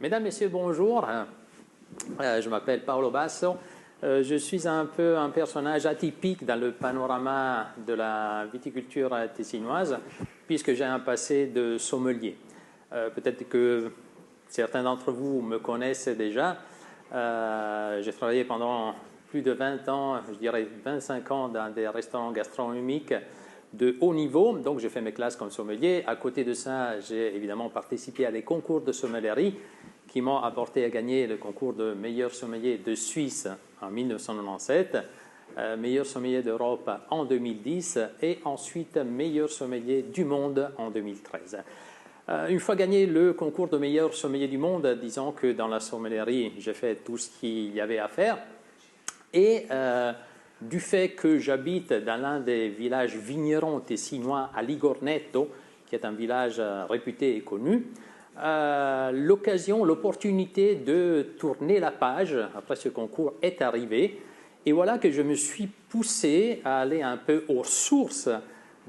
Mesdames, Messieurs, bonjour. Je m'appelle Paolo Basso. Je suis un peu un personnage atypique dans le panorama de la viticulture tessinoise, puisque j'ai un passé de sommelier. Peut-être que certains d'entre vous me connaissent déjà. J'ai travaillé pendant plus de 20 ans, je dirais 25 ans, dans des restaurants gastronomiques de haut niveau. Donc, j'ai fait mes classes comme sommelier. À côté de ça, j'ai évidemment participé à des concours de sommellerie qui m'ont apporté à gagner le concours de meilleur sommelier de Suisse en 1997, meilleur sommelier d'Europe en 2010 et ensuite meilleur sommelier du monde en 2013. Une fois gagné le concours de meilleur sommelier du monde, disons que dans la sommellerie, j'ai fait tout ce qu'il y avait à faire. Et du fait que j'habite dans l'un des villages vignerons tessinois à Ligornetto, qui est un village réputé et connu, l'opportunité de tourner la page après ce concours est arrivée. Et voilà que je me suis poussé à aller un peu aux sources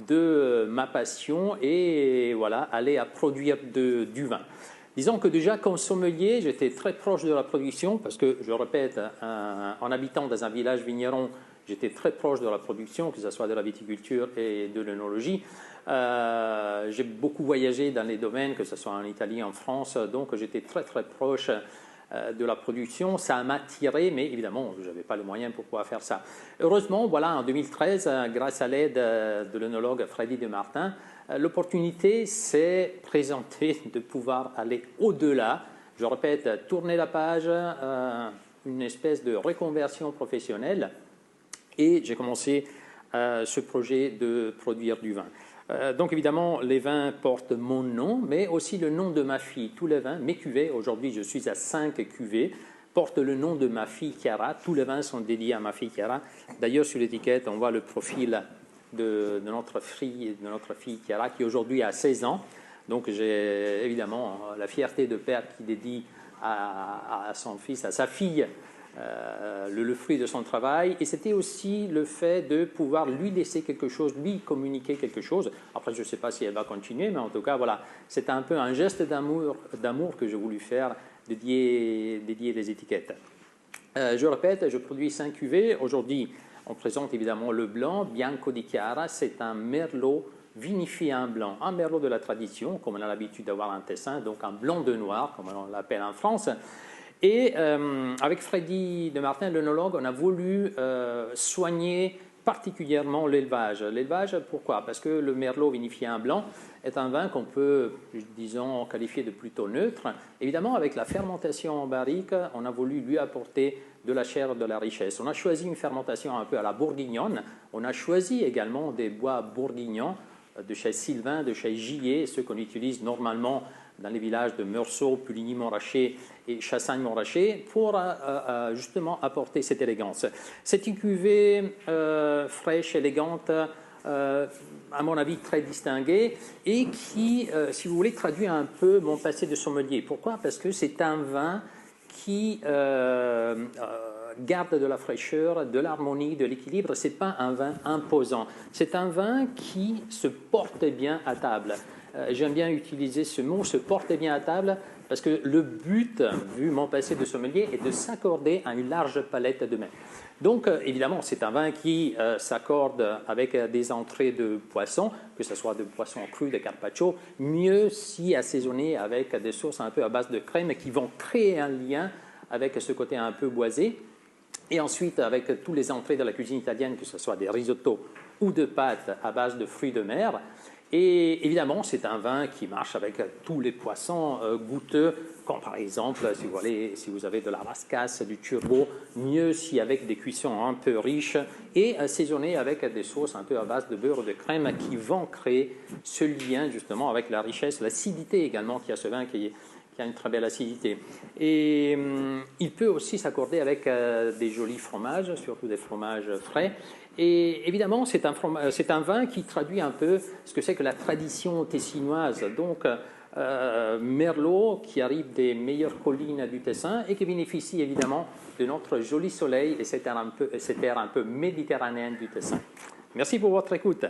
de ma passion et voilà, aller à produire du vin. Disons que déjà, comme sommelier, j'étais très proche de la production parce que, je répète, en habitant dans un village vigneron, j'étais très proche de la production, que ce soit de la viticulture et de l'œnologie. J'ai beaucoup voyagé dans les domaines, que ce soit en Italie, en France, donc j'étais très très proche de la production. Ça m'a attiré, mais évidemment, je n'avais pas les moyens pour pouvoir faire ça. Heureusement, voilà, en 2013, grâce à l'aide de l'œnologue Freddy de Martin, l'opportunité s'est présentée de pouvoir aller au-delà. Je répète, tourner la page, une espèce de reconversion professionnelle. Et j'ai commencé ce projet de produire du vin. Donc évidemment, les vins portent mon nom, mais aussi le nom de ma fille. Tous les vins, mes cuvées, aujourd'hui je suis à 5 cuvées, portent le nom de ma fille Chiara. Tous les vins sont dédiés à ma fille Chiara. D'ailleurs, sur l'étiquette, on voit le profil de notre fille Chiara, qui aujourd'hui a 16 ans. Donc j'ai évidemment la fierté de père qui dédie à son fils, à sa fille, le fruit de son travail, et c'était aussi le fait de pouvoir lui laisser quelque chose, lui communiquer quelque chose. Après, je ne sais pas si elle va continuer, mais en tout cas, voilà, c'est un peu un geste d'amour que j'ai voulu faire, dédier les étiquettes. Je répète, je produis 5 cuvées. Aujourd'hui, on présente évidemment le blanc, Bianco di Chiara, c'est un merlot vinifié en blanc, un merlot de la tradition, comme on a l'habitude d'avoir en Tessin, donc un blanc de noir, comme on l'appelle en France. Et avec Freddy de Martin, l'œnologue, on a voulu soigner particulièrement l'élevage. L'élevage, pourquoi? Parce que le merlot vinifié en blanc est un vin qu'on peut, disons, qualifier de plutôt neutre. Évidemment, avec la fermentation en barrique, on a voulu lui apporter de la chair, de la richesse. On a choisi une fermentation un peu à la bourguignonne. On a choisi également des bois bourguignons de chez Sylvain, de chez Gillet, ceux qu'on utilise normalement dans les villages de Meursault, Puligny-Montrachet et Chassagne-Montrachet, pour justement apporter cette élégance. C'est une cuvée fraîche, élégante, à mon avis très distinguée, et qui, si vous voulez, traduit un peu mon passé de sommelier. Pourquoi? Parce que c'est un vin qui garde de la fraîcheur, de l'harmonie, de l'équilibre. Ce n'est pas un vin imposant. C'est un vin qui se porte bien à table. J'aime bien utiliser ce mot, se porter bien à table, parce que le but, vu mon passé de sommelier, est de s'accorder à une large palette de mets. Donc, évidemment, c'est un vin qui s'accorde avec des entrées de poissons, que ce soit de poissons crus, de carpaccio, mieux si assaisonné avec des sauces un peu à base de crème qui vont créer un lien avec ce côté un peu boisé. Et ensuite, avec tous les entrées de la cuisine italienne, que ce soit des risottos ou de pâtes à base de fruits de mer. Et évidemment, c'est un vin qui marche avec tous les poissons goûteux, comme par exemple, si vous avez de la rascasse, du turbot, mieux si avec des cuissons un peu riches et assaisonné avec des sauces un peu à base de beurre de crème qui vont créer ce lien justement avec la richesse, l'acidité également qu'il y a ce vin qui a une très belle acidité. Et il peut aussi s'accorder avec des jolis fromages, surtout des fromages frais. Et évidemment, c'est un vin qui traduit un peu ce que c'est que la tradition tessinoise. Donc, Merlot qui arrive des meilleures collines du Tessin et qui bénéficie évidemment de notre joli soleil et cet air un peu méditerranéen du Tessin. Merci pour votre écoute.